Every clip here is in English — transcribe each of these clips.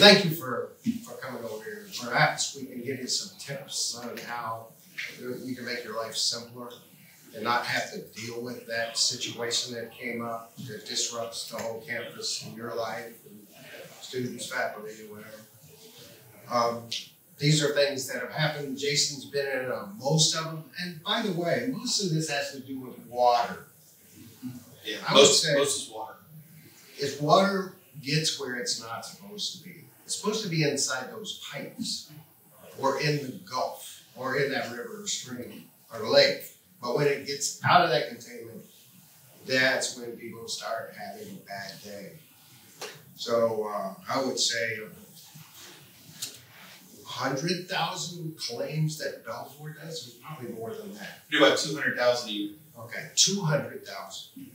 thank you for coming over here. Perhaps we can give you some tips on how you can make your life simpler and not have to deal with that situation that came up that disrupts the whole campus in your life, and students, faculty, or whatever. These are things that have happened. Jason's been in most of them. And by the way, most of this has to do with water. Yeah, most is water. If water gets where it's not supposed to be, it's supposed to be inside those pipes or in the Gulf or in that river or stream or lake. But when it gets out of that containment, that's when people start having a bad day. So I would say 100,000 claims that Belfor does is probably more than that. We do about 200,000 a year. Okay, 200,000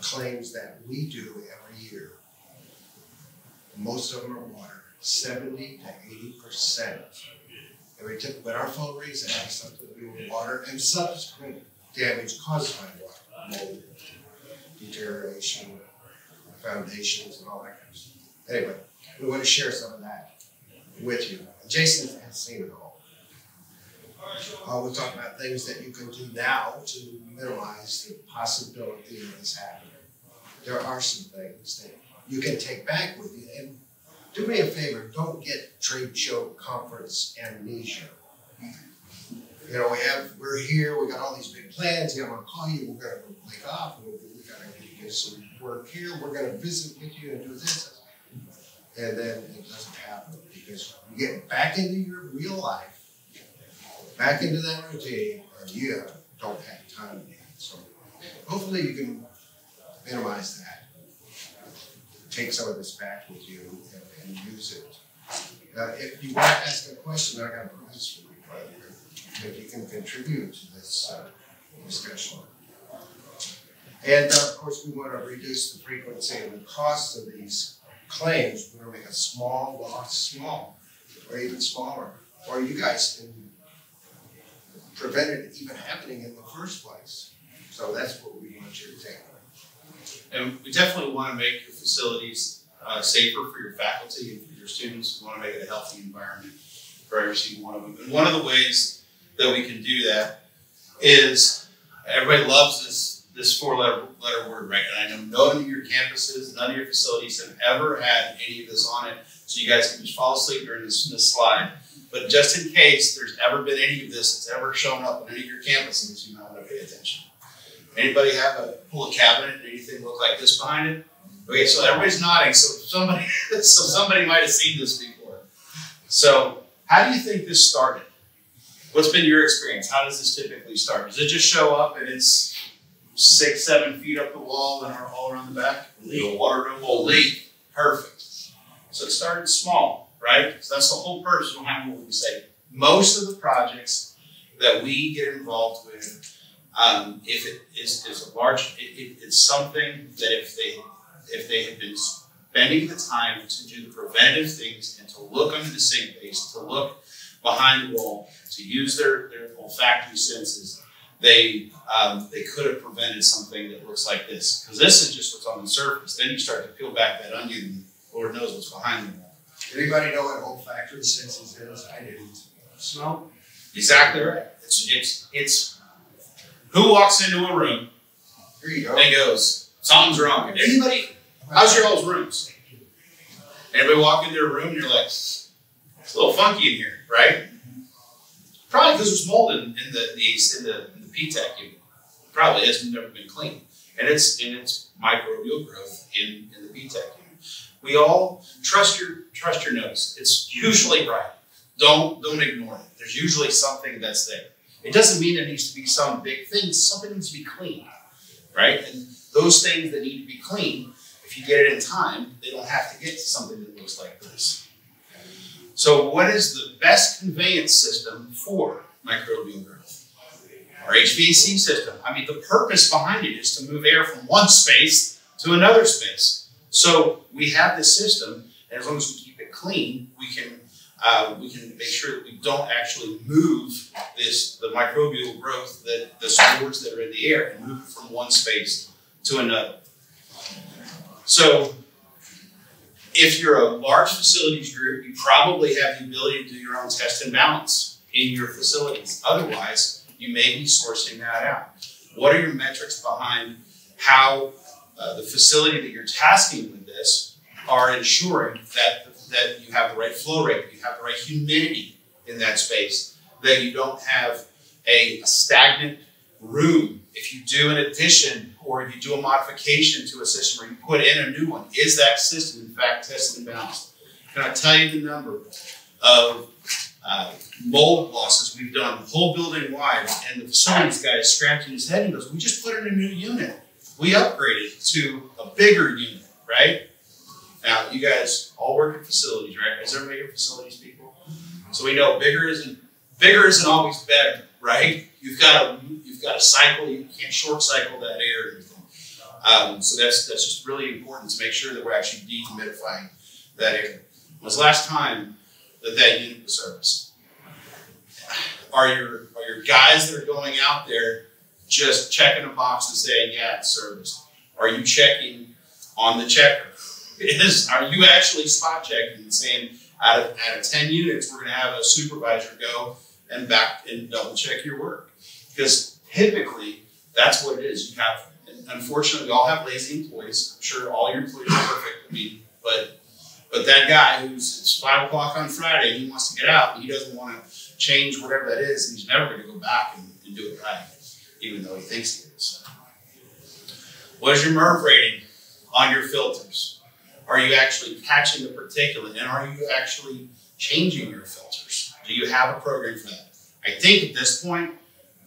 claims that we do every year. Most of them are water, 70 to 80%. When our phone rings, it has something to do with water and subsequent damage caused by water, mold, deterioration, foundations, and all that kind of stuff. Anyway, we want to share some of that with you. Jason has seen it all. We'll talk about things that you can do now to minimize the possibility of this happening. There are some things that you can take back with you. And do me a favor, don't get trade show conference amnesia. You know, we're here, we got all these big plans, I'm gonna call you, we're gonna go take off, we gotta get some work here, we're gonna visit with you and do this. And then it doesn't happen because you get back into your real life, back into that routine, and you don't have time yet. So hopefully you can minimize that. Take some of this back with you and use it. If you want to ask a question, I got a prize for you, by the way, if you can contribute to this discussion. And of course, we want to reduce the frequency and the cost of these claims. We're going to make a small loss small, or even smaller, or you guys can prevent it even happening in the first place. So that's what we want you to take. And we definitely want to make your facilities safer for your faculty and for your students. We want to make it a healthy environment for every single one of them. And one of the ways that we can do that is, everybody loves this four-letter word, right? And I know none of your campuses, none of your facilities have ever had any of this on it, so you guys can just fall asleep during this slide. But just in case there's ever been any of this that's ever shown up on any of your campuses, you might want to pay attention. Anybody pull a cabinet and anything look like this behind it? Okay, so everybody's nodding, so somebody might have seen this before. So how do you think this started? What's been your experience? How does this typically start? Does it just show up and it's 6, 7 feet up the wall and all around the back? The water room will leak. Perfect. So it started small, right? So that's the whole purpose behind what we say. Most of the projects that we get involved with, if it is a large, it's something that if they have been spending the time to do the preventative things and to look under the sink base, to look behind the wall, to use their olfactory senses, they could have prevented something that looks like this. Because this is just what's on the surface. Then you start to peel back that onion, and Lord knows what's behind the wall. Anybody know what olfactory senses is? I didn't. Smell? Exactly right. It's who walks into a room and goes, something's wrong. Anybody? How's your all's rooms? Anybody walk into a room and you're like, it's a little funky in here, right? Probably because there's mold in the P-TECH unit. Probably has never been cleaned. And it's microbial growth in the P-TECH unit. We all trust your nose. It's usually right. Don't ignore it. There's usually something that's there. It doesn't mean there needs to be some big thing. Something needs to be cleaned, right? And those things that need to be cleaned, if you get it in time, they don't have to get to something that looks like this. So what is the best conveyance system for microbial growth? Our HVAC system. I mean, the purpose behind it is to move air from one space to another space. So we have this system, and as long as we keep it clean, we can make sure that we don't actually move the microbial growth, the spores that are in the air, and move it from one space to another. So If you're a large facilities group, you probably have the ability to do your own test and balance in your facilities. Otherwise, you may be sourcing that out. What are your metrics behind how the facility that you're tasking with this are ensuring that you have the right flow rate, you have the right humidity in that space, that you don't have a stagnant room. If you do an addition or if you do a modification to a system or you put in a new one, is that system in fact tested and balanced? Can I tell you the number of mold losses we've done the whole building wide, and the facilities guy is scratching his head and goes, we just put in a new unit. We upgraded to a bigger unit, right? Now, you guys all work at facilities, right? Is everybody here facilities people? So we know bigger isn't always better, right? You've got a cycle. You can't short cycle that air and everything. So that's just really important to make sure that we're actually dehumidifying that air. When was the last time that unit was serviced? Are your guys that are going out there just checking a box and saying, yeah, it's serviced? Are you checking on the checker? Are you actually spot checking and saying, out of 10 units, we're going to have a supervisor go and back and double check your work? Because typically, that's what it is. You have, unfortunately, we all have lazy employees. I'm sure all your employees are perfect. I mean, but that guy it's 5 o'clock on Friday, he wants to get out, and he doesn't want to change whatever that is, and he's never going to go back and do it right, even though he thinks he is. What is your MERV rating on your filters? Are you actually catching the particulate, and are you actually changing your filters? Do you have a program for that? I think at this point,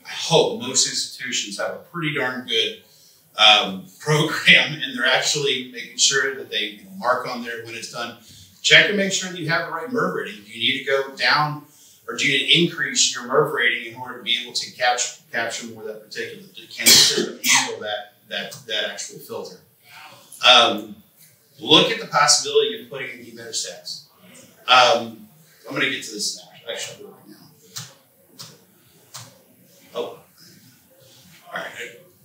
I hope most institutions have a pretty darn good program, and they're actually making sure that they mark on there when it's done. Check and make sure that you have the right MERV rating. Do you need to go down, or do you need to increase your MERV rating in order to be able to capture more of that particulate? Can the system handle that actual filter? Look at the possibility of putting in humidistats. I'm going to get to this now. Actually, I'll do it right now. Oh, all right.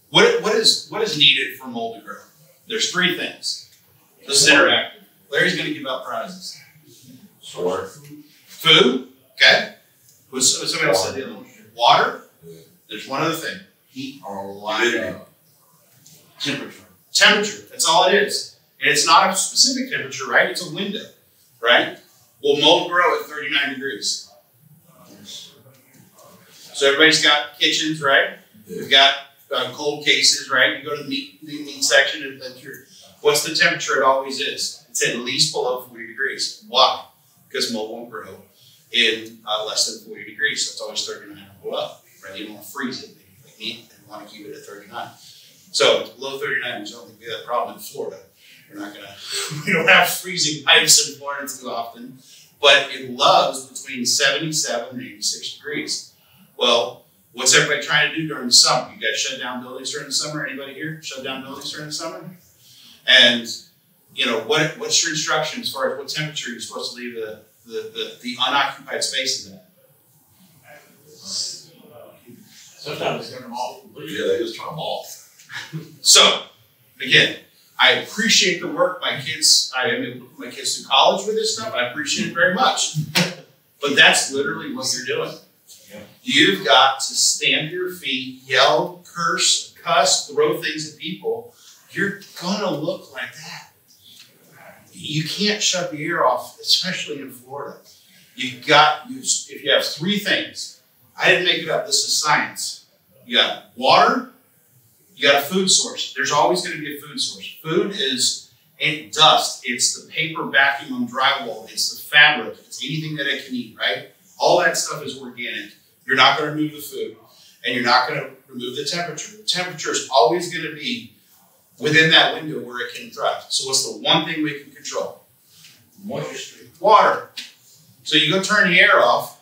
What is needed for mold to grow? There's 3 things. This is interactive. Larry's going to give out prizes. Food. Okay. Somebody else said the other one. Water. There's one other thing. Heat or light. Temperature. Temperature. That's all it is. And it's not a specific temperature, right? It's a window, right? Will mold grow at 39 degrees? So everybody's got kitchens, right? We've got cold cases, right? You go to the meat section, and what's the temperature it always is? It's at least below 40 degrees. Why? Because mold won't grow in less than 40 degrees. So it's always 39 or below, right? You don't want to freeze it. They want to keep it at 39. So it's below 39, there's not going to be that problem in Florida. We don't have freezing pipes in Florida too often, but it loves between 77 and 86 degrees. Well, what's everybody trying to do during the summer? You guys shut down buildings during the summer? Anybody here shut down buildings during the summer? And what's your instruction as far as what temperature you're supposed to leave the unoccupied spaces at? Sometimes they turn them off. Yeah, they just turn them off. So, again, I appreciate the work my kids through college with this stuff. I appreciate it very much. But that's literally what you're doing. Yeah. You've got to stand to your feet, yell, curse, cuss, throw things at people. You're going to look like that. You can't shut the air off, especially in Florida. If you have 3 things, I didn't make it up, this is science. You got water, you got a food source. There's always going to be a food source. Food ain't dust. It's the paper backing on drywall. It's the fabric. It's anything that it can eat, right? All that stuff is organic. You're not going to remove the food, and you're not going to remove the temperature. The temperature is always going to be within that window where it can thrive. So what's the one thing we can control? Moisture. Water. So you go turn the air off.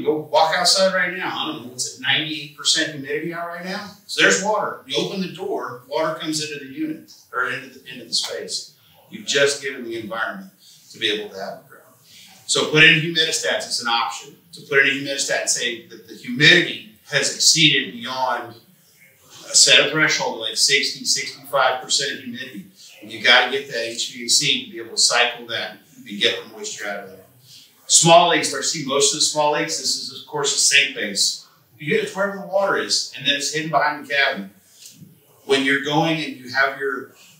Go walk outside right now. I don't know, what's it, 98% humidity out right now? So there's water. You open the door, water comes into the unit, or into the space. You've just given the environment to be able to have it grow. So put in humidistats, it's an option. To put in a humidistat and say that the humidity has exceeded beyond a set of threshold, like 60, 65% humidity. You got to get that HVAC to be able to cycle that and get the moisture out of there. Small leaks, where I see most of the small leaks, this is of course a sink base. You get it wherever the water is, and then it's hidden behind the cabin. When you're going and you have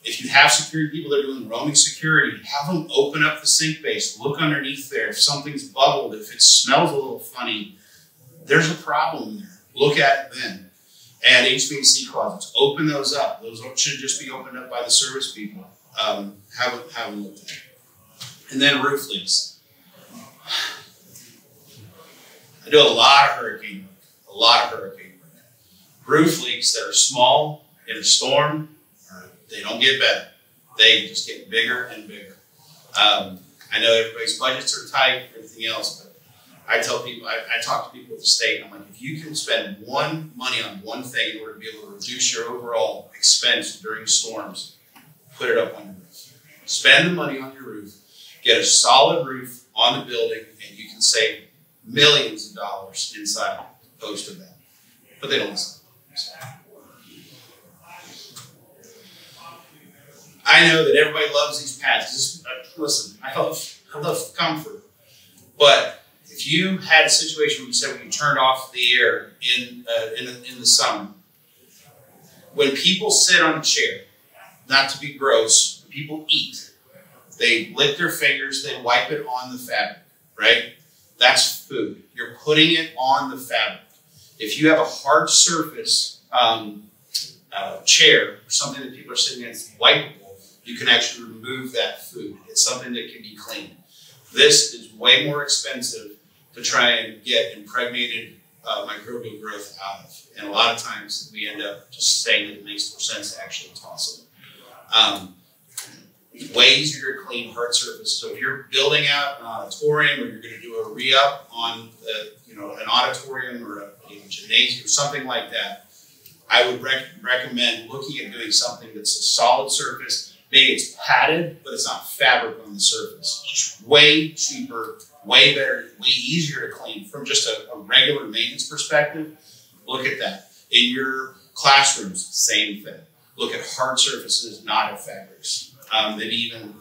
if you have security people that are doing roaming security, have them open up the sink base, look underneath there. If something's bubbled, if it smells a little funny, there's a problem there. Look at it then. Add HVAC closets, open those up. Those should just be opened up by the service people. Have them looked at. And then roof leaks. I do a lot of hurricane work. Roof leaks that are small in a storm, they don't get better. They just get bigger and bigger. I know everybody's budgets are tight, everything else, but I tell people, I talk to people at the state, and I'm like, if you can spend money on one thing in order to be able to reduce your overall expense during storms, put it up on your roof. Spend the money on your roof, get a solid roof on the building, and you can save millions of dollars inside post of that. But they don't listen. I know that everybody loves these pads. Listen, I love comfort. But if you had a situation where you said when you turned off the air in the summer, when people sit on a chair, not to be gross, people eat. They lick their fingers, they wipe it on the fabric, right? That's food. You're putting it on the fabric. If you have a hard surface chair or something that people are sitting in that's wipeable, you can actually remove that food. It's something that can be cleaned. This is way more expensive to try and get impregnated microbial growth out of. And a lot of times we end up just saying that it makes more sense to actually toss them. Way easier to clean hard surface. So if you're building out an auditorium, or you're going to do a re-up on an auditorium or a gymnasium or something like that, I would recommend looking at doing something that's a solid surface. Maybe it's padded, but it's not fabric on the surface. Just way cheaper, way better, way easier to clean from just a regular maintenance perspective. Look at that. In your classrooms, same thing. Look at hard surfaces, not at fabrics. Maybe even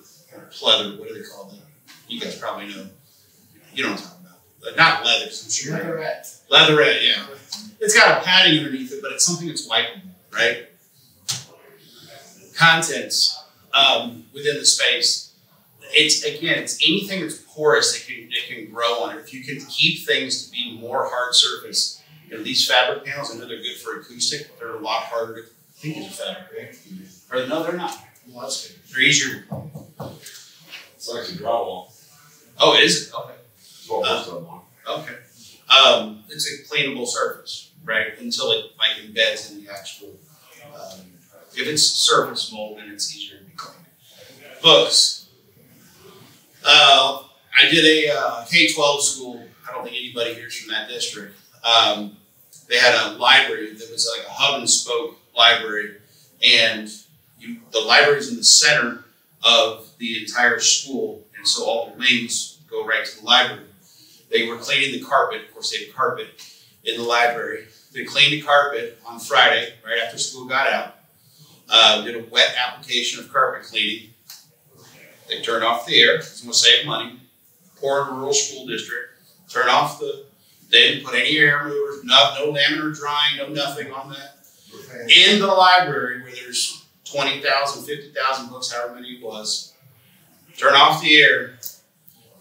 pleather, what do they call them? You guys probably know. You know what I'm talking about. Not leather, I'm sure. Leatherette. Leatherette, yeah. It's got a padding underneath it, but it's something that's wipeable, right? Contents within the space. It's anything that's porous that can grow on it. If you can keep things to be more hard surface, these fabric panels, I know they're good for acoustic, but they're a lot harder to, I think it's a fabric, right? Or no, they're not. Well, that's good. They're easier to clean. It's like a drywall. Oh, is it? Okay. That's what most of them are. Okay. It's a cleanable surface, right? Until it like embeds in the actual. If it's surface mold, then it's easier to be cleaned. Books. I did a K-12 school. I don't think anybody here's from that district. They had a library that was like a hub and spoke library, and the library is in the center of the entire school, and so all the wings go right to the library. They were cleaning the carpet. Of course, they had carpet in the library. They cleaned the carpet on Friday, right after school got out. Did a wet application of carpet cleaning. They turned off the air. It's going to save money. Poor rural school district. Turn off they didn't put any air movers, no laminar drying, no nothing on that. In the library where there's 20,000, 50,000 books, however many it was. Turn off the air.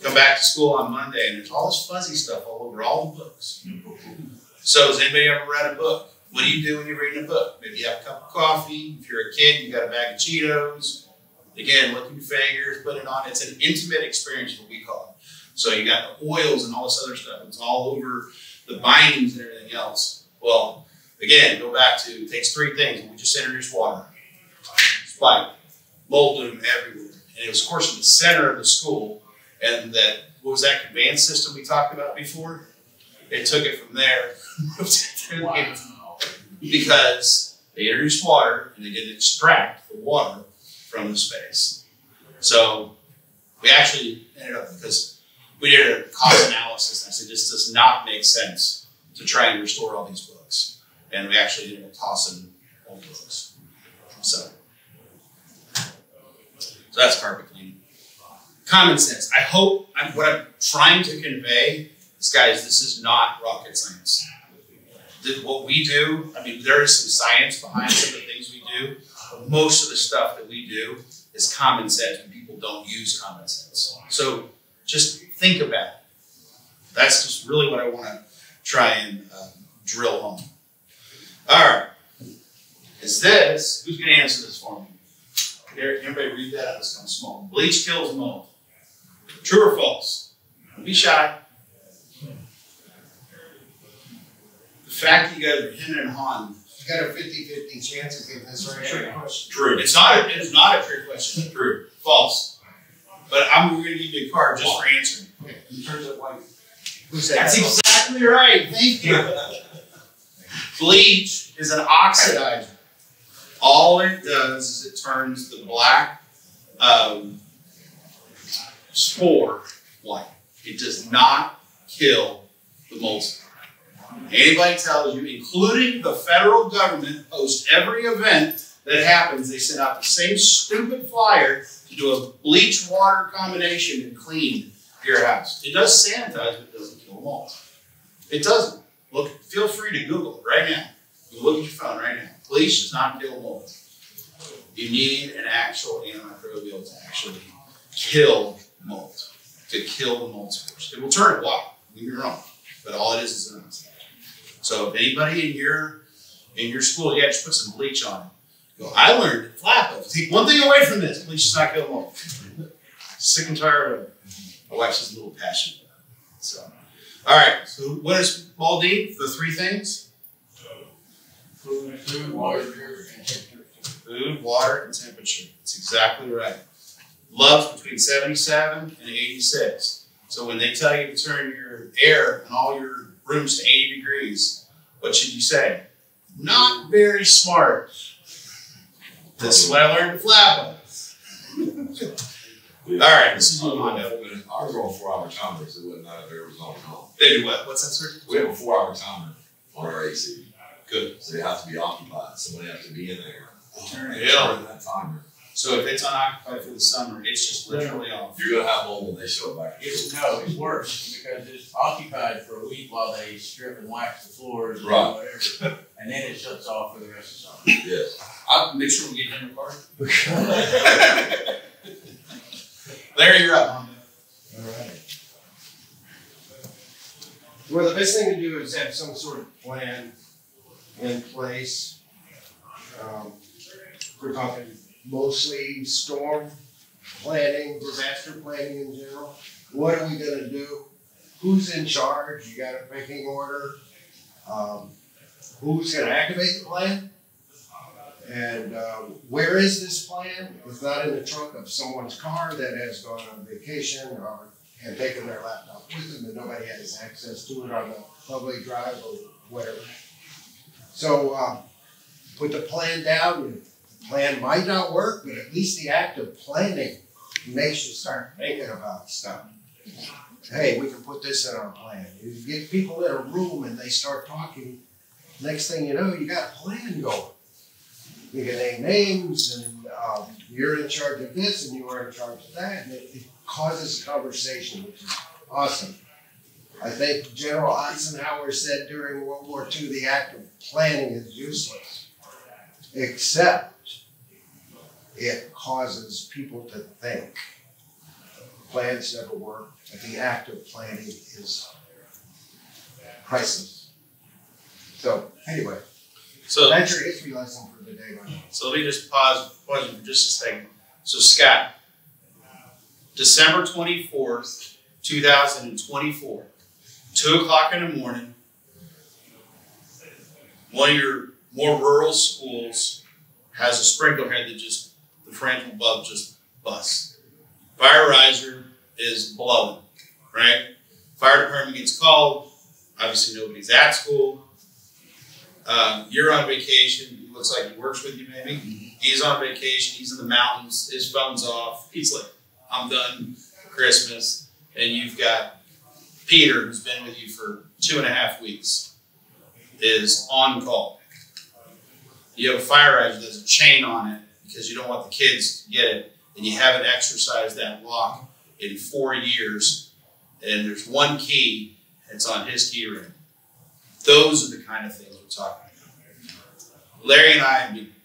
Come back to school on Monday, and there's all this fuzzy stuff all over all the books. So has anybody ever read a book? What do you do when you're reading a book? Maybe you have a cup of coffee. If you're a kid, you got a bag of Cheetos. Again, look at your fingers, put it on. It's an intimate experience, what we call it. So you got the oils and all this other stuff. It's all over the bindings and everything else. Well, again, go back to, it takes three things. We just introduced water. Spike, mold bloom everywhere. And it was, of course, in the center of the school. And that, what was that conveyance system we talked about before? They took it from there, moved it to wow. Because they introduced water and they didn't extract the water from the space. So we actually ended up, because we did a cost analysis, and I said, this does not make sense to try and restore all these books. And we actually ended up tossing old books. So So that's carpet cleaning. Common sense. I hope what I'm trying to convey is, guys, this is not rocket science. What we do, I mean, there is some science behind some of the things we do, but most of the stuff that we do is common sense, and people don't use common sense. So just think about it. That's just really what I want to try and drill home. All right. Is this, who's going to answer this for me? Everybody read that? It's kind of small. Bleach kills mold. True or false? Don't be shy. The fact that you guys are hemming and hawing. You got a 50-50 chance of getting this right. Trick question. True. It is not a trick question. True. False. But we're going to give you a card just for answering. Okay. You turn it white. That's exactly right. Thank you. Bleach is an oxidizer. All it does is it turns the black spore white. It does not kill the mold spore. Anybody tells you, including the federal government, post every event that happens, they send out the same stupid flyer to do a bleach water combination and clean your house. It does sanitize, but it doesn't kill mold. It doesn't. Look, feel free to Google it right now. You look at your phone right now. Bleach does not kill mold. You need an actual antimicrobial to actually kill mold, to kill the mold spores. It will turn it white. Don't get me wrong, but all it is an oxidizer. So if anybody in your school, just put some bleach on it. Go, I learned at Flappo. Take one thing away from this: bleach does not kill mold. Sick and tired of it. My wife's just a little passionate about it. So, all right. So what is mold need? The three things: food, water, and temperature. Food, water, and temperature. That's exactly right. Love's between 77 and 86. So when they tell you to turn your air in all your rooms to 80 degrees, what should you say? Not very smart. This is what I learned at Flappo. All right, this is what I know. Ours are on 4-hour timers, so it wouldn't matter if there was on and on. They do what? What's that, sir? We have a 4-hour timer on our AC. Good. So they have to be occupied. Somebody has to be in there. Turn that timer. So if it's unoccupied for the summer, it's just literally off. You're going to have mold when they show it back. No, it's worse because it's occupied for a week while they strip and wax the floors and Right. whatever, and then it shuts off for the rest of the summer. Yes. I'll make sure we get him a card. Larry, you're up. All right. Well, the best thing to do is have some sort of plan in place. We're talking mostly storm planning, disaster planning in general. What are we going to do? Who's in charge? You got a pecking order. Who's going to activate the plan? And where is this plan? It's not in the trunk of someone's car that has gone on vacation or and taken their laptop with them and nobody has access to it on the public drive or whatever. So put the plan down. The plan might not work, but at least the act of planning makes you start thinking about stuff. Hey, we can put this in our plan. You get people in a room and they start talking. Next thing you know, you got a plan going. You can name names, and you're in charge of this, and you are in charge of that, and it causes conversation, which is awesome. I think General Eisenhower said during World War II, the act of planning is useless, except it causes people to think. Plans never work, but the act of planning is priceless. So anyway, So that's your history lesson for the day. So let me just pause for just a second. So Scott, December 24th, 2024, 2 o'clock in the morning, one of your more rural schools has a sprinkler head that just, the frontal bulb just busts. Fire riser is blowing, right? Fire department gets called. Obviously nobody's at school. You're on vacation. He looks like he works with you maybe. He's on vacation. He's in the mountains. His phone's off. He's like, I'm done for Christmas. And you've got Peter, who's been with you for 2.5 weeks, is on call. You have a fire riser that has a chain on it because you don't want the kids to get it. and you haven't exercised that lock in 4 years, and there's one key, and it's on his key ring. Those are the kind of things we're talking about.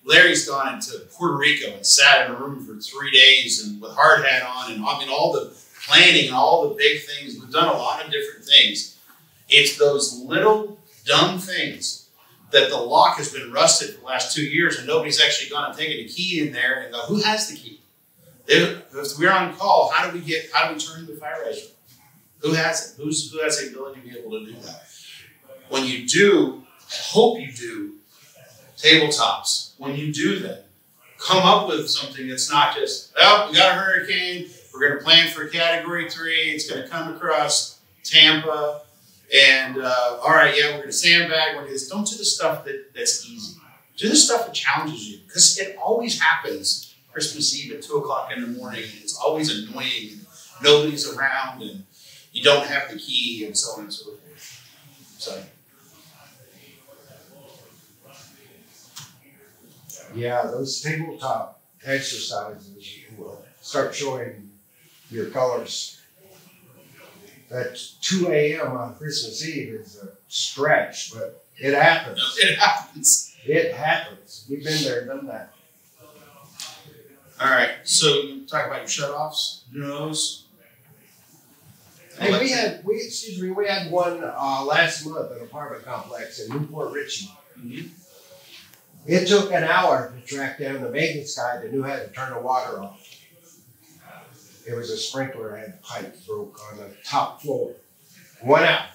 Larry's gone into Puerto Rico and sat in a room for 3 days and with hard hat on, and I mean all the planning and all the big things. We've done a lot of different things. It's those little dumb things that the lock has been rusted for the last 2 years, and nobody's actually gone and taken a key in there and go, who has the key? If we're on call, how do we turn the fire hydrant? Who has it? Who has the ability to be able to do that? When you do, I hope you do, tabletops. When you do that, come up with something that's not just, oh, we got a hurricane, we're going to plan for a Category 3, it's going to come across Tampa, and all right, yeah, we're going to sandbag, we're going to do this. Don't do the stuff that's easy. Do the stuff that challenges you, because it always happens Christmas Eve at 2 o'clock in the morning, and it's always annoying, and nobody's around, and you don't have the key, and so on and so forth. So. Yeah, those tabletop exercises will start showing your colors. That 2 a.m. on Christmas Eve is a stretch, but it happens. It happens. It happens. We've been there, done that. All right, so you talk about your shutoffs, those. Hey, we had one last month at an apartment complex in Newport Richey. Mm-hmm. It took an hour to track down the maintenance guy that knew how to turn the water off. It was a sprinkler had pipe broke on the top floor. 1 hour.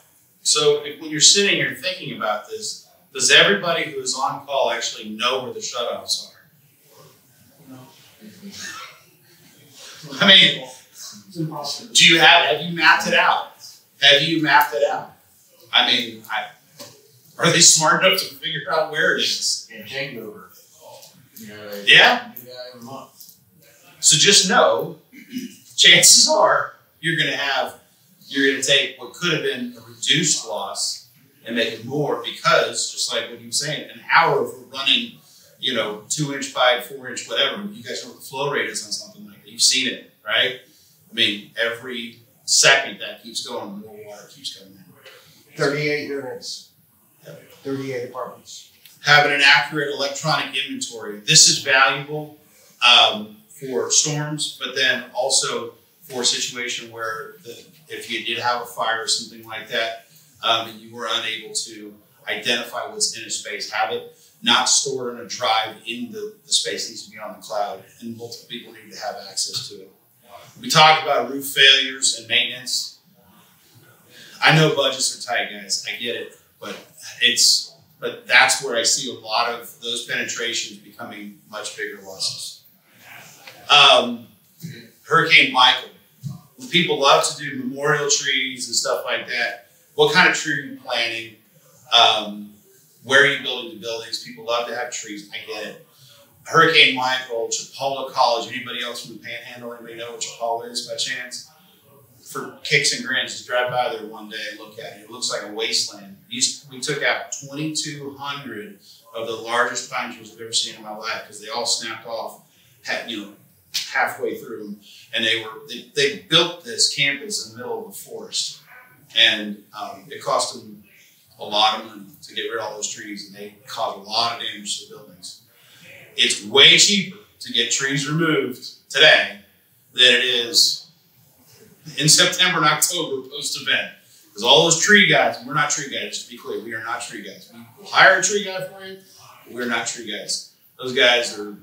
So when you're sitting here thinking about this, does everybody who is on call actually know where the shutoffs are? No. I mean, It's impossible. have you mapped it out? Have you mapped it out? I mean, are they smart enough to figure out where it is? And changeover. You know, Yeah. do that every month. So just know, chances are you're going to take what could have been a reduced loss and make it more, because just like what you were saying, an hour of running, 2-inch by 4-inch, whatever. You guys know what the flow rate is on something like that. You've seen it, right? I mean, every second that keeps going, more water keeps coming in. 38 units. 38 apartments. Having an accurate electronic inventory. This is valuable for storms, but then also for a situation where if you did have a fire or something like that, and you were unable to identify what's in a space, have it not stored on a drive in the space. Needs to be on the cloud, and multiple people need to have access to it. We talked about roof failures and maintenance. I know budgets are tight, guys. I get it, but that's where I see a lot of those penetrations becoming much bigger losses. Hurricane Michael. People love to do memorial trees and stuff like that. What kind of tree are you planting? Where are you building the buildings? People love to have trees. I get it. Hurricane Michael, Chipola College. Anybody else from the Panhandle? Anybody know what Chipola is by chance? For kicks and grins, just drive by there one day and look at it. It looks like a wasteland. We took out 2,200 of the largest pine trees I've ever seen in my life, because they all snapped off, halfway through them. And they built this campus in the middle of a forest, and it cost them a lot of money to get rid of all those trees, and they caused a lot of damage to the buildings. It's way cheaper to get trees removed today than it is in September and October post-event. Because all those tree guys, and we're not tree guys, just to be clear, we are not tree guys. We will hire a tree guy for you, but we're not tree guys. Those guys are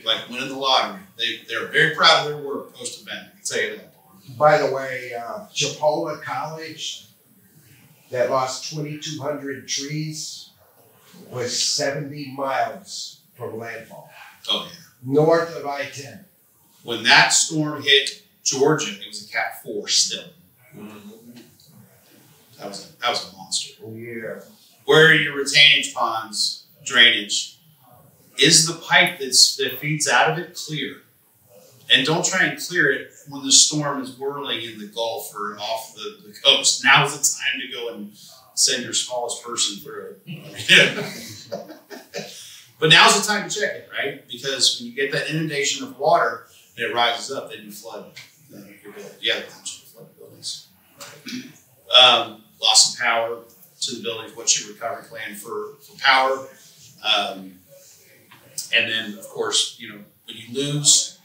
like winning the lottery. They're very proud of their work post-event, I can tell you that. By the way, Chipola College, that lost 2,200 trees, was 70 miles from landfall. Oh, yeah. North of I-10. When that storm hit Georgia, it was a Cat 4 still. That was a monster. Yeah. Where are your retainage ponds, drainage? Is the pipe that feeds out of it clear? And don't try and clear it when the storm is whirling in the Gulf or off the coast. Now's the time to go and send your smallest person through it. But now's the time to check it, right? Because when you get that inundation of water, and it rises up, then you flood your building. You have potential to flood buildings. Loss of power to the buildings. What's your recovery plan for power? And then, of course, you know, when you lose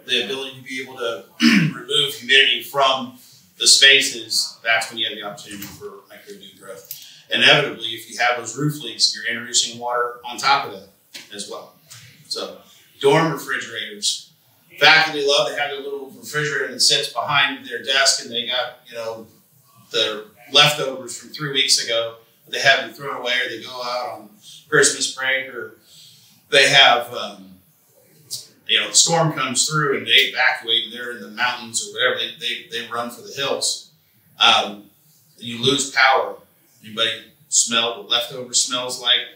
the ability to be able to remove humidity from the spaces, that's when you have the opportunity for micronutrient growth. Inevitably, if you have those roof leaks, you're introducing water on top of that as well. So, dorm refrigerators. Faculty love to have their little refrigerator that sits behind their desk, and they got, you know, the leftovers from 3 weeks ago that they haven't thrown away, or they go out on Christmas break, or they have, you know, the storm comes through and they evacuate and they're in the mountains or whatever, they run for the hills. You lose power. Anybody smell what leftover smells like?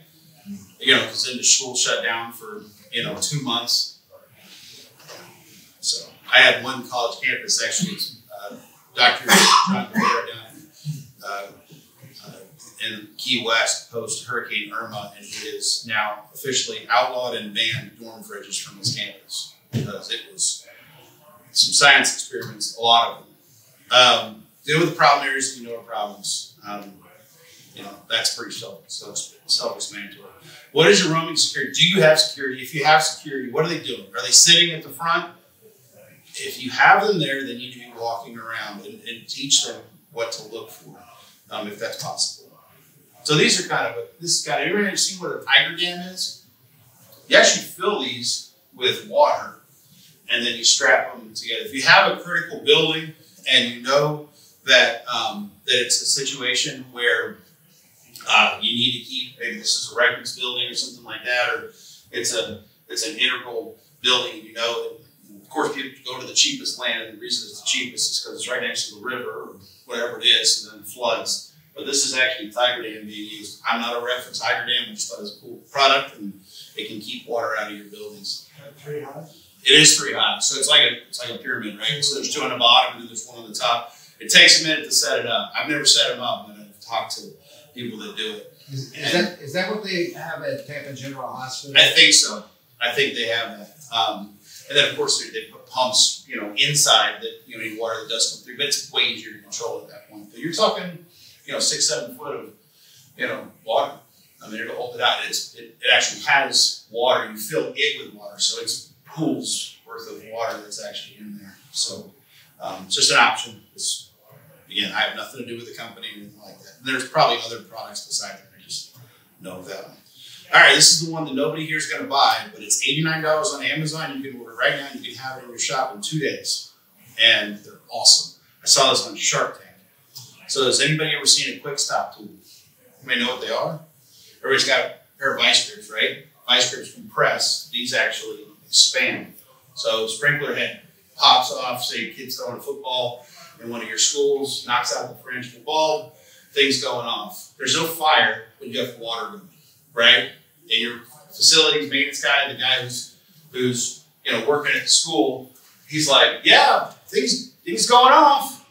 You know, because then the school shut down for, you know, 2 months. So I had one college campus, actually, Dr. John Rivera down in Key West post Hurricane Irma, and he is now officially outlawed and banned dorm fridges from his campus because it was some science experiments, a lot of them. Deal with the problem areas, you know, our problems. You know, that's pretty self-explanatory. What is your roaming security? Do you have security? If you have security, what are they doing? Are they sitting at the front? If you have them there, they need to be walking around and teach them what to look for, if that's possible. So these are kind of, everybody seen what a tiger dam is? You actually fill these with water and then you strap them together. If you have a critical building and you know that, that it's a situation where you need to keep, maybe this is a records building or something like that, or it's an integral building, you know. Of course, people go to the cheapest land, and the reason it's the cheapest is because it's right next to the river or whatever it is, and then it floods. But this is actually tiger dam being used. I'm not a reference tiger dam, I just thought it was a cool product, and it can keep water out of your buildings. 3 high? It is 3 high, so it's like a pyramid, right? So there's 2 on the bottom, and then there's 1 on the top. It takes a minute to set it up. I've never set them up, but I've talked to people that do it. Is that what they have at Tampa General Hospital? I think so. I think they have that. And then, of course, they put pumps, you know, inside that, you know, need water that does come through, but it's way easier to control at that point. But you're talking, you know, 6-7 foot of, you know, water. I mean, it'll hold it out. It actually has water. You fill it with water, so it's pools worth of water that's actually in there. So it's just an option. Again, I have nothing to do with the company or anything like that. And there's probably other products beside that. I just know that one. All right, this is the one that nobody here is going to buy, but it's $89 on Amazon. You can order right now. You can have it in your shop in 2 days. And they're awesome. I saw this on Shark Tank. So has anybody ever seen a quick stop tool? You may know what they are. Everybody's got a pair of vice grips, right? Vice grips compress. These actually expand. So sprinkler head pops off, say your kid's throwing a football in one of your schools, knocks out the fringe of the bulb, things going off. There's no fire when you have water going, right? And your facilities maintenance guy, the guy who's you know working at the school, he's like, yeah, things going off.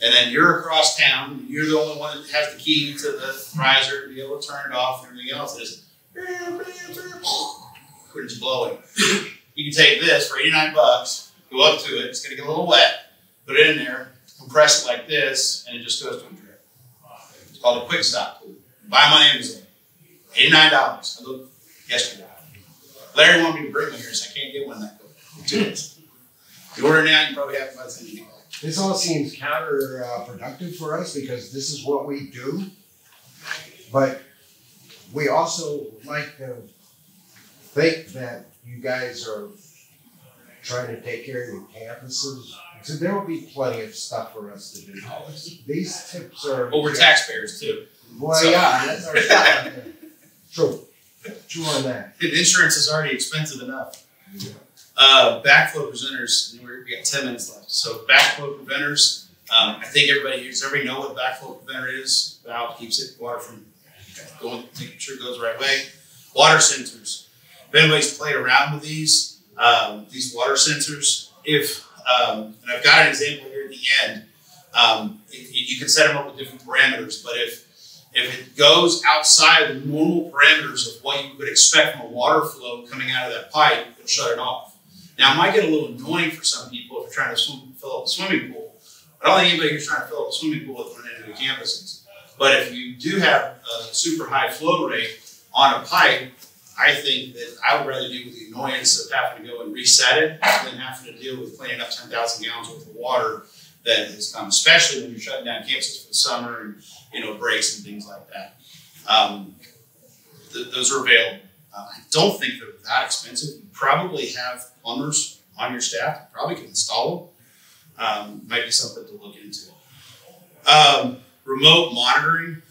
And then you're across town, and you're the only one that has the key to the riser to be able to turn it off, and everything else is when it's blowing. You can take this for 89 bucks, go up to it, it's gonna get a little wet, put it in there, compress it like this, and it just goes to a drip. It's called a quick stop tool. Buy them on Amazon. $89. I looked yesterday. Larry wanted me to bring one here, so I can't get one that quick. 2 days. If you order now, you probably have it by the time you get back. This all seems counterproductive for us because this is what we do. But we also like to think that you guys are trying to take care of your campuses. So there will be plenty of stuff for us to do. These tips are... Well, we're taxpayers too. Well, so. Yeah, that's our stuff out there. True. True on that. Insurance is already expensive enough. Yeah. Backflow preventers, we got 10 minutes left. So backflow preventers, I think does everybody know what a backflow preventer is? Valve keeps it, water from going, making sure it goes the right way. Water sensors. If anybody's played around with these water sensors, and I've got an example here at the end, you can set them up with different parameters, but if If it goes outside the normal parameters of what you would expect from a water flow coming out of that pipe, it'll shut it off. Now, it might get a little annoying for some people if you're trying to fill up a swimming pool. I don't think anybody who's trying to fill up a swimming pool is going into the campuses. But if you do have a super high flow rate on a pipe, I think that I would rather deal with the annoyance of having to go and reset it than having to deal with cleaning up 10,000 gallons worth of water that has come, especially when you're shutting down campuses for the summer and breaks and things like that. Those are available. I don't think they're that expensive. You probably have plumbers on your staff. You probably can install them. Might be something to look into. Remote monitoring.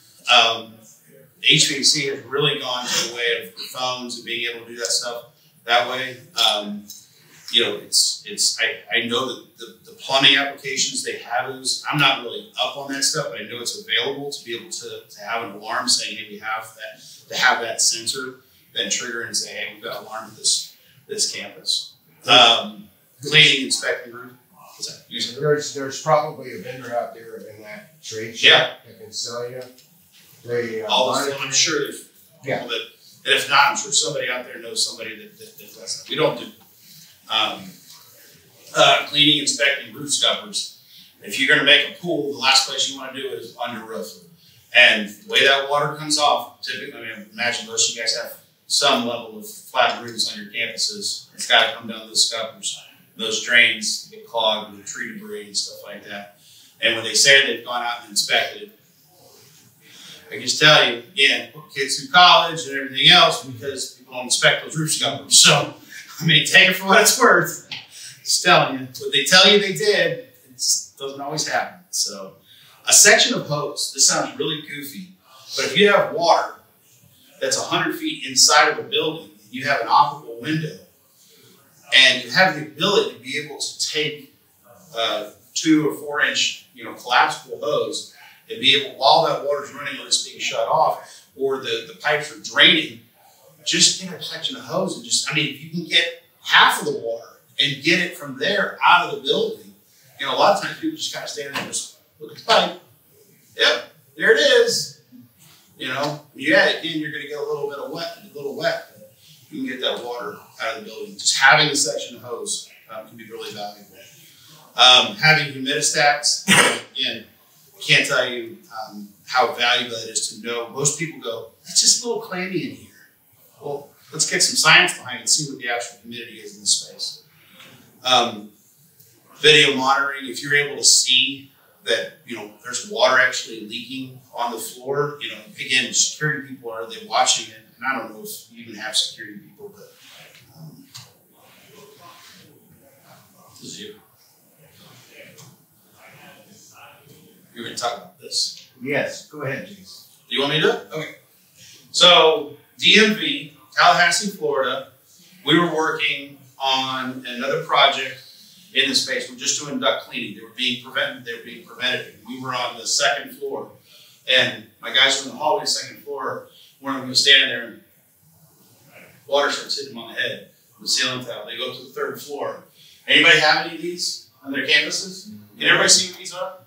HVAC has really gone to the way of phones and being able to do that stuff that way. I know that the plumbing applications they have those. I'm not really up on that stuff, but I know it's available to be able to have an alarm saying, hey, we have that, to have that sensor, then trigger and say, hey, we've got an alarm at this campus. Cleaning, inspecting roof. There's probably a vendor out there in that trade shop that can sell you. I'm sure there's people that, and if not, I'm sure somebody out there knows somebody that does that. We don't do cleaning, inspecting roof scuppers. If you're going to make a pool, the last place you want to do it is on your roof. And the way that water comes off, typically, I mean, imagine most of you guys have some level of flat roofs on your campuses. It's got to come down those scuppers. Those drains get clogged with tree debris and stuff like that. And when they say they've gone out and inspected it, I can just tell you, again, put kids through college and everything else because people don't inspect those roof scuppers. So, I mean, take it for what it's worth. Just telling you. What they tell you they did, it doesn't always happen. So, a section of hose, this sounds really goofy, but if you have water that's 100 feet inside of a building, you have an operable window, and you have the ability to be able to take 2 or 4 inch, collapsible hose and be able, while that water's running when it's being shut off, or the pipes are draining, just get a section of hose and if you can get half of the water and get it from there out of the building, a lot of times people just kind of stand there and just look at the pipe. Yep, there it is. Again, you're going to get a little wet. But you can get that water out of the building. Just having a section of hose can be really valuable. Having humidistats, again, can't tell you how valuable it is to know. Most people go, it's just a little clammy in here. Well, let's get some science behind it and see what the actual humidity is in the space. Video monitoring, if you're able to see that, there's water actually leaking on the floor, again, security people, are they watching it? And I don't know if you even have security people, but this is you. You're going to talk about this. Yes, go ahead, Jason. Do you want me to do it? Okay. So, DMV, Tallahassee, Florida, we were working on another project in the space. We're just doing duct cleaning. They were being preventative. We were on the 2nd floor. And my guys were in the hallway, 2nd floor. One of them was standing there and water starts hitting them on the head, the ceiling tile. They go up to the 3rd floor. Anybody have any of these on their campuses? Can everybody see what these are?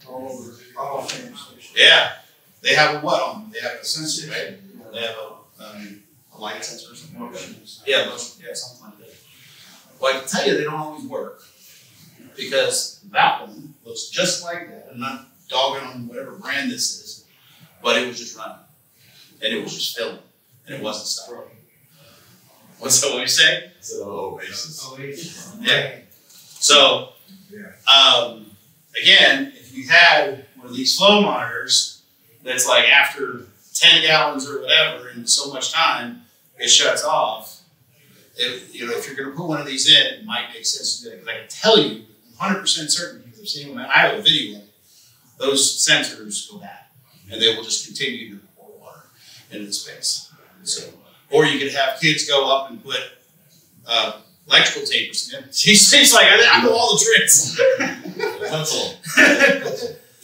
Yeah. They have a what on them? They have a sensor, right? They have a light sensor or something. Yeah, something like that. Well, I can tell you they don't always work because that one looks just like that. I'm not dogging on whatever brand this is, but it was just running and it was just filling and it wasn't stopping. What's that? What you say? It's an Oasis. Yeah. So, again, if you had one of these flow monitors that's like after 10 gallons or whatever in so much time, it shuts off. If you're going to put one of these in, it might make sense to do it. Because I can tell you, 100% certain, because I've seen them, I have a video of it, those sensors go bad. And they will just continue to pour water into the space. So, or you could have kids go up and put electrical tapers in. He's like, I know all the tricks. Pencil.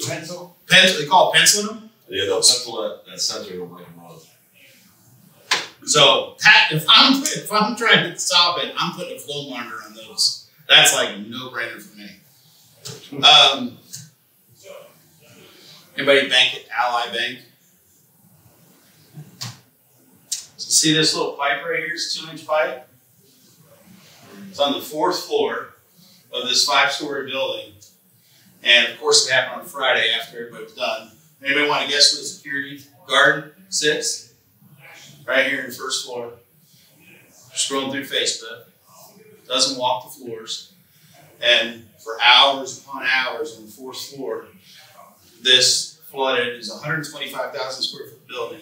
Pencil. They call it penciling them? Yeah, they'll pencil that sensor to make them run. So if I'm trying to stop it, I'm putting a flow monitor on those. That's like a no-brainer for me. Anybody bank at Ally Bank? See this little pipe right here? It's a 2-inch pipe. It's on the 4th floor of this 5-story building. And of course, it happened on Friday after everybody was done. Anybody want to guess where the security guard sits? Right here in the 1st floor. Scrolling through Facebook. Doesn't walk the floors. And for hours upon hours on the 4th floor, this flooded. Is 125,000 square foot building.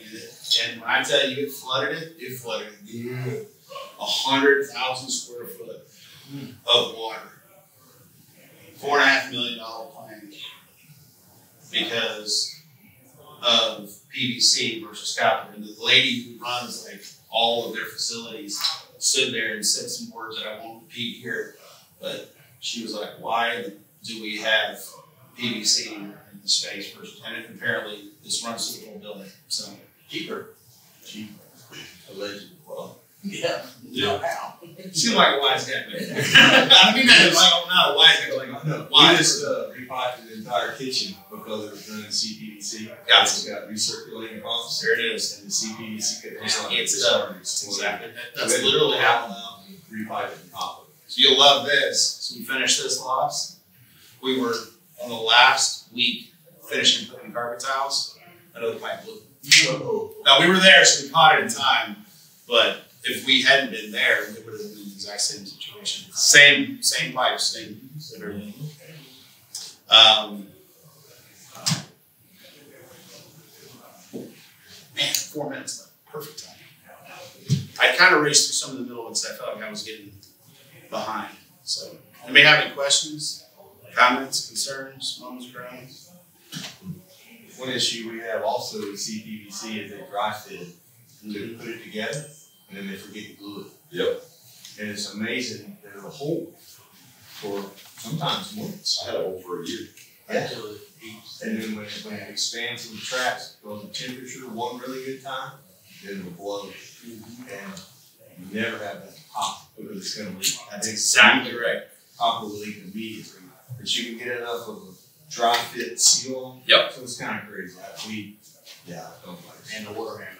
And when I tell you it flooded good. 100,000 square foot of water. $4.5 million plan because of PVC versus copper. And the lady who runs like all of their facilities stood there and said some words that I won't repeat here, but she was like, "Why do we have PVC in the space versus?" And apparently this runs through the whole building. So Cheaper. Allegedly. Well, yeah. How? Seemed like a wise guy, man. I mean that like I'm not a wise guy, like No, wise. we just repiped the entire kitchen because it was running CPVC. Gotcha. It's got recirculating pumps. There it is. And the CPVC could It's up. Exactly. That's literally how. Repiping and copper. So you'll love this. So we finished this lofts. We were on the last week finishing putting carpet tiles. Another pipe blew. Now we were there, so we caught it in time. But if we hadn't been there, it would have been the exact same situation. Same pipes, same everything. Man, 4 minutes left. Perfect time. I kind of raced through some of the middle ones. I felt like I was getting behind. So, anybody have any questions, comments, concerns, moans, groans? One issue we have also with CPVC is they dry fit. They put it together and then they forget to glue it. Yep. And it's amazing. There's a hole for sometimes months. I had a hole for a year. Yeah. And then when it expands and contracts, goes to temperature one really good time, then it'll blow. And you never have that pop because it's going to leak. That's exactly right. Pop will leak immediately. But you can get enough of a dry fit seal. Yep. So it's kind of crazy. Don't like it. And the water hammer.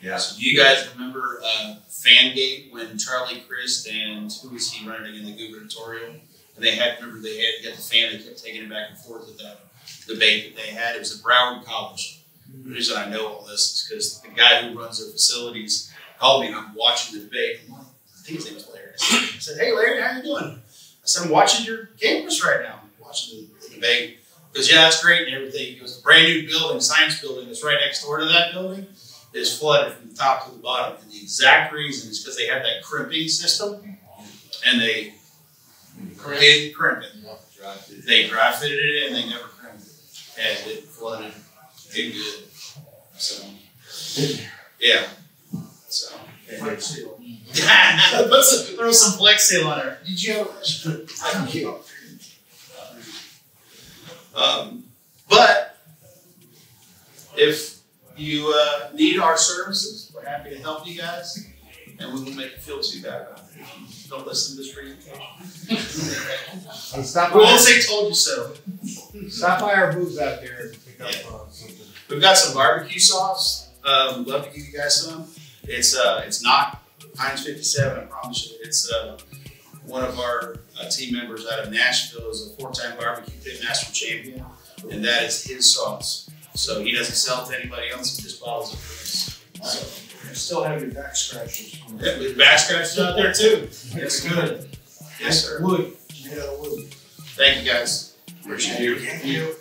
Yeah. So do you guys remember Fangate when Charlie Crist and who was he running again, the gubernatorial? And they had got the fan, they kept taking it back and forth with that debate that they had. It was at Broward College. The reason I know all this is because the guy who runs their facilities called me and I'm watching the debate. I'm like, I think his name was Larry. I said, "Hey Larry, how you doing?" I said, "I'm watching your campus right now. I'm watching the debate." He goes, "Yeah, that's great and everything." He goes, "The brand new building, science building that's right next door to that building is flooded from the top to the bottom. And the exact reason is because they have that crimping system and they didn't crimp it. They dry fitted it and they never crimped it. And it flooded it good. So, yeah. So, flex seal. Throw some flex seal on there. Did you have a question? Thank you. But if you need our services, we're happy to help you guys, and we won't make you feel too bad about it if you don't listen to this presentation. We won't say "told you so." Stop by our booths out there and pick up something. We've got some barbecue sauce. We'd love to give you guys some. It's not Heinz 57, I promise you. It's one of our team members out of Nashville is a 4-time barbecue pit master champion, and that is his sauce. So he doesn't sell it to anybody else, he just bottles it for us. So, I still have your back scratches. yeah, there's back scratches out there too. That's good. Yes, sir. Wood. Made out of wood. Thank you guys. Appreciate you. Thank you.